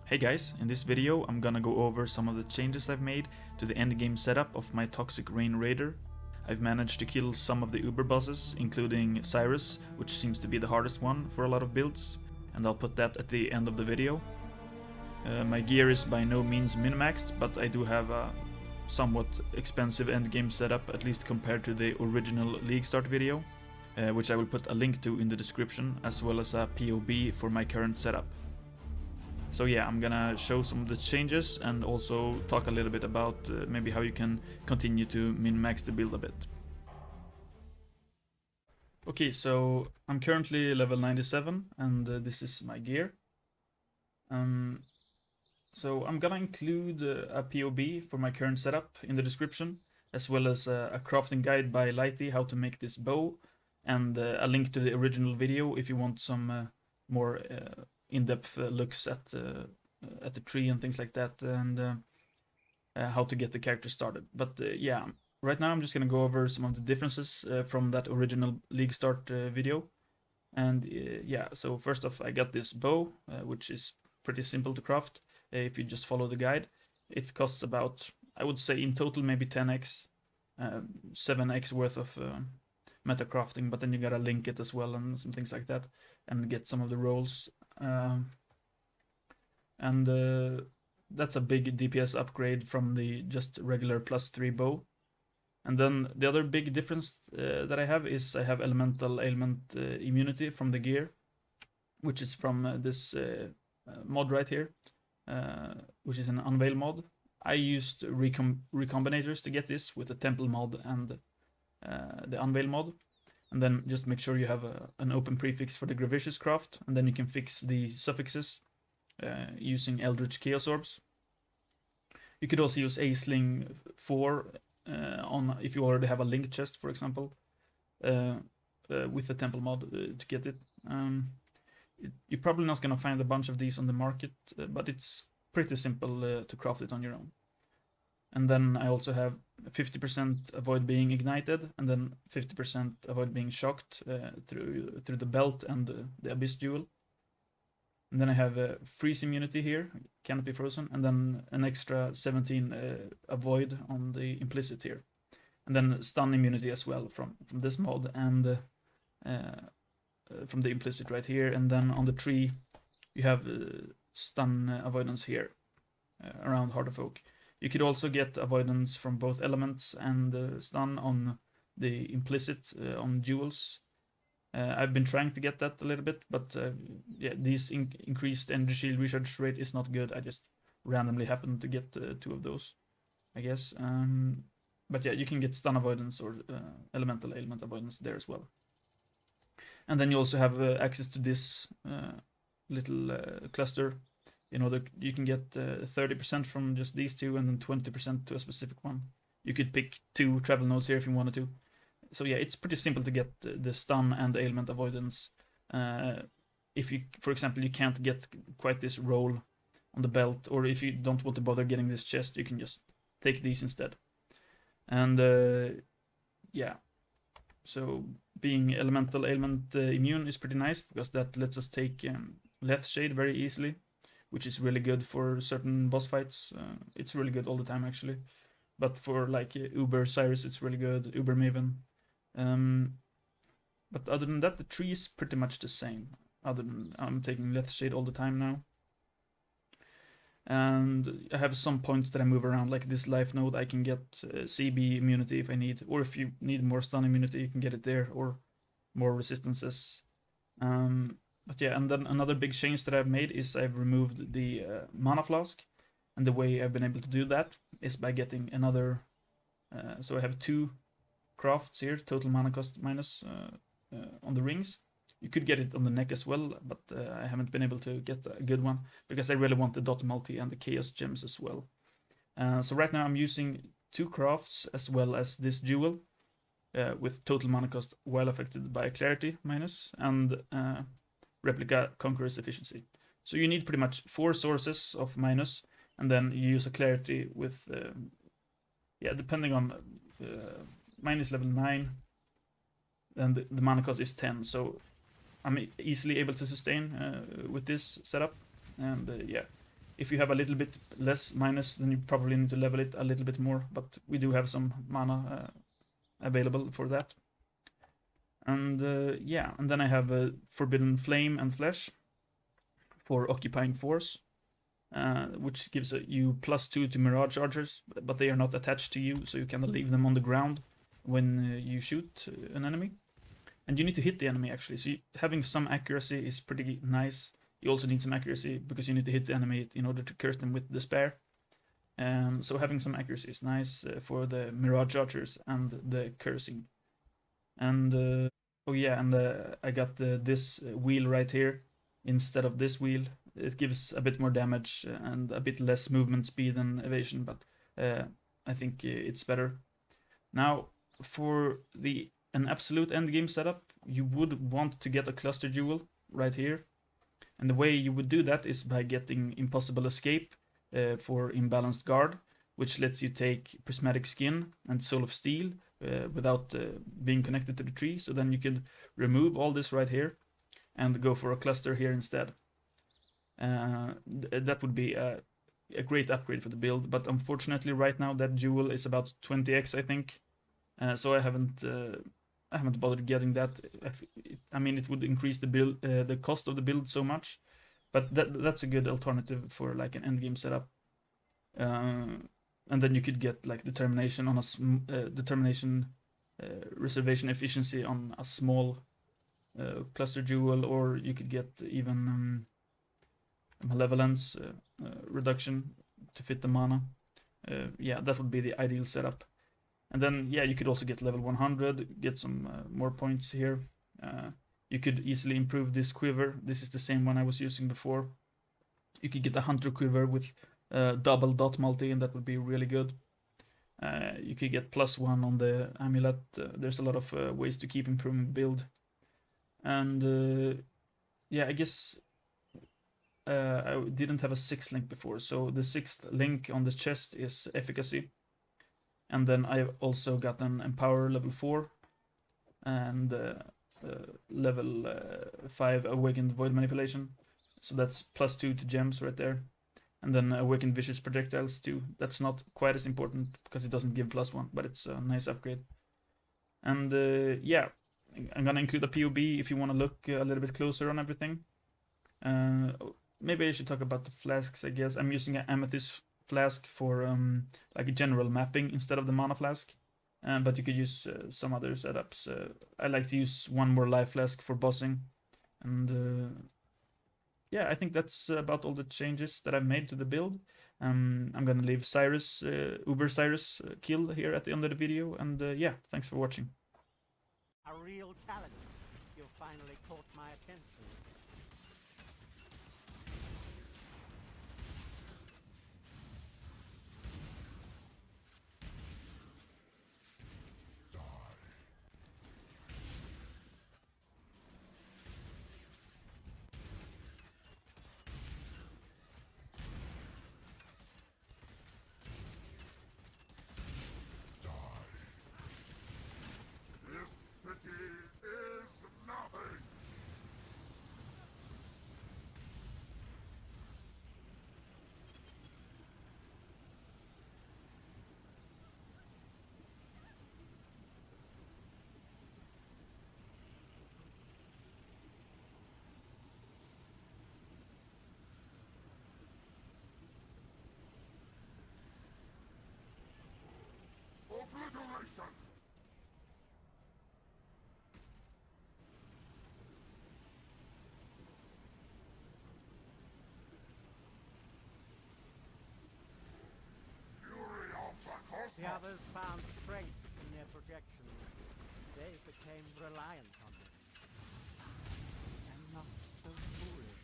Hey guys, in this video I'm gonna go over some of the changes I've made to the endgame setup of my Toxic Rain Raider. I've managed to kill some of the Uber bosses, including Sirus, which seems to be the hardest one for a lot of builds, and I'll put that at the end of the video. My gear is by no means min-maxed, but I do have a somewhat expensive endgame setup, at least compared to the original League Start video, which I will put a link to in the description, as well as a POB for my current setup. So yeah, I'm gonna show some of the changes and also talk a little bit about maybe how you can continue to min-max the build a bit. Okay, so I'm currently level 97 and this is my gear. So I'm gonna include a POB for my current setup in the description, as well as a crafting guide by Lighty how to make this bow, and a link to the original video if you want some more in-depth looks at the tree and things like that, and how to get the character started. But yeah, right now I'm just gonna go over some of the differences from that original League Start video. And yeah, so first off, I got this bow, which is pretty simple to craft if you just follow the guide. It costs about, I would say in total maybe 10x, 7x worth of meta crafting, but then you gotta link it as well and some things like that, and get some of the rolls. That's a big DPS upgrade from the just regular +3 bow. And then the other big difference that I have is I have elemental ailment immunity from the gear, which is from this mod right here, which is an Unveil mod. I used recombinators to get this with the Temple mod and the Unveil mod. And then just make sure you have an open prefix for the Gravicious craft, and then you can fix the suffixes using Eldritch Chaos Orbs. You could also use Aisling 4 on if you already have a link chest, for example, with the Temple mod to get it. You're probably not going to find a bunch of these on the market, but it's pretty simple to craft it on your own. And then I also have 50% avoid being ignited, and then 50% avoid being shocked through the belt and the Abyss Jewel. And then I have freeze immunity here, cannot be frozen, and then an extra 17 avoid on the implicit here. And then stun immunity as well from this mod, and from the implicit right here. And then on the tree you have stun avoidance here around Heart of Oak. You could also get avoidance from both elements and stun on the implicit on jewels. I've been trying to get that a little bit, but yeah, these increased energy shield recharge rate is not good. I just randomly happened to get 2 of those, I guess. But yeah, you can get stun avoidance or elemental ailment avoidance there as well. And then you also have access to this little cluster. You know, you can get 30% from just these 2, and then 20% to a specific one. You could pick 2 travel nodes here if you wanted to. So yeah, it's pretty simple to get the stun and the ailment avoidance. If you, for example, you can't get quite this roll on the belt, or if you don't want to bother getting this chest, you can just take these instead. And yeah, so being elemental ailment immune is pretty nice, because that lets us take Leth Shade very easily, which is really good for certain boss fights. It's really good all the time actually, but for like Uber Sirus it's really good, Uber Maven. But other than that, the tree is pretty much the same. Other than I'm taking Leth Shade all the time now. And I have some points that I move around, like this life node. I can get CB immunity if I need, or if you need more stun immunity, you can get it there, or more resistances. But yeah, and then another big change that I've made is I've removed the mana flask, and the way I've been able to do that is by getting another. So I have 2 crafts here, total mana cost minus on the rings. You could get it on the neck as well, but I haven't been able to get a good one because I really want the dot multi and the chaos gems as well. So right now I'm using 2 crafts as well as this jewel with total mana cost while affected by clarity minus and replica conqueror's efficiency. So you need pretty much 4 sources of minus, and then you use a clarity with yeah, depending on mine is level 9 and the mana cost is 10, so I'm easily able to sustain with this setup. And yeah, if you have a little bit less minus, then you probably need to level it a little bit more, but we do have some mana available for that. And yeah, and then I have Forbidden Flame and Flesh for Occupying Force, which gives you +2 to Mirage Chargers, but they are not attached to you, so you can leave them on the ground when you shoot an enemy. And you need to hit the enemy actually, so having some accuracy is pretty nice. You also need some accuracy because you need to hit the enemy in order to curse them with Despair. So having some accuracy is nice for the Mirage Archers and the cursing. And oh yeah, and I got this wheel right here instead of this wheel. It gives a bit more damage and a bit less movement speed and evasion, but I think it's better. Now, for an absolute endgame setup, you would want to get a cluster jewel right here. And the way you would do that is by getting Impossible Escape for Imbalanced Guard, which lets you take Prismatic Skin and Soul of Steel without being connected to the tree. So then you can remove all this right here and go for a cluster here instead. That would be a great upgrade for the build, but unfortunately right now that jewel is about 20x, I think. So I haven't bothered getting that. I mean, it would increase the build, the cost of the build so much, but that's a good alternative for like an endgame setup. And then you could get like determination on a determination reservation efficiency on a small cluster jewel, or you could get even malevolence reduction to fit the mana. Yeah, that would be the ideal setup. And then, yeah, you could also get level 100, get some more points here. You could easily improve this quiver. This is the same one I was using before. You could get a Hunter quiver with double dot multi, and that would be really good. You could get +1 on the amulet. There's a lot of ways to keep improving the build. And yeah, I guess I didn't have a 6th link before, so the 6th link on the chest is efficacy. And then I've also got an Empower level 4 and level 5 Awakened Void Manipulation. So that's +2 to gems right there. And then Awakened Vicious Projectiles too. That's not quite as important because it doesn't give +1, but it's a nice upgrade. And yeah, I'm gonna include a POB if you want to look a little bit closer on everything. Maybe I should talk about the flasks, I guess. I'm using an Amethyst Flask for like a general mapping instead of the Mana Flask. But you could use some other setups. I like to use one more Life Flask for bossing. And yeah, I think that's about all the changes that I've made to the build. I'm gonna leave Sirus, Uber Sirus kill here at the end of the video. And yeah, thanks for watching. A real talent. You finally caught my attention. Obliteration! Fury of the Cosmos! The others found strength in their projections. They became reliant on them. And not so foolish.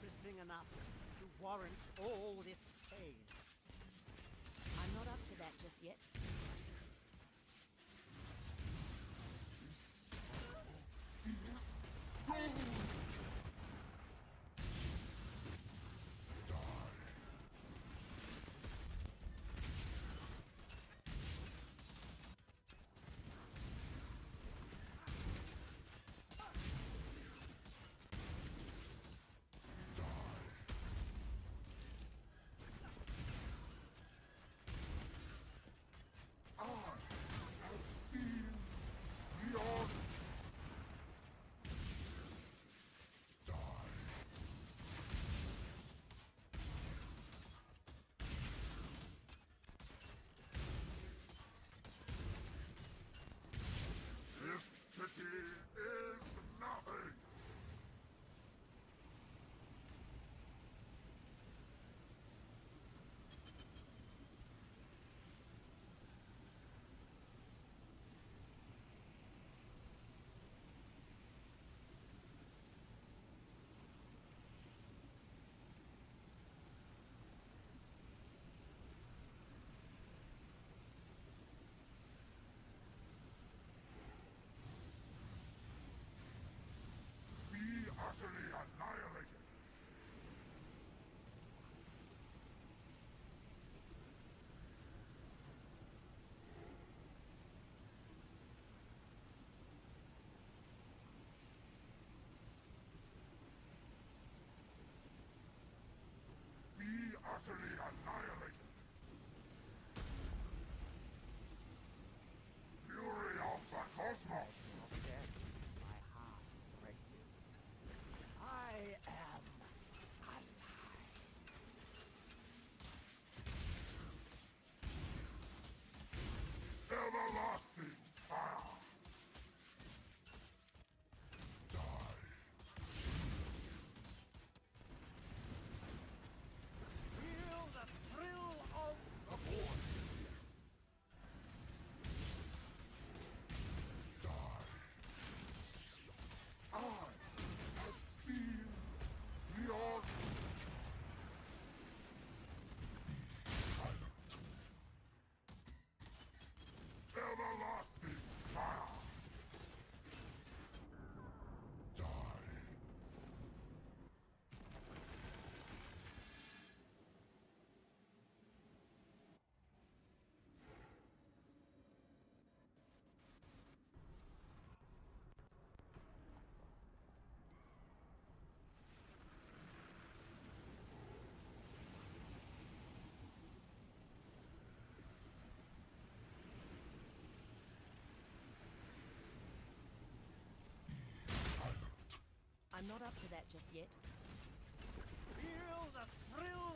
promising enough to warrant all this pain. I'm not up to that just yet. This city is nothing! Be utterly annihilated! Be utterly annihilated! Fury of the cosmos! Of death, my heart races. I am alive. Everlasting fire! Die! Feel the thrill of The void! Die! I have seen the orc! Silent! Everlasting fire! Die! I'm not up to that just yet. feel the thrill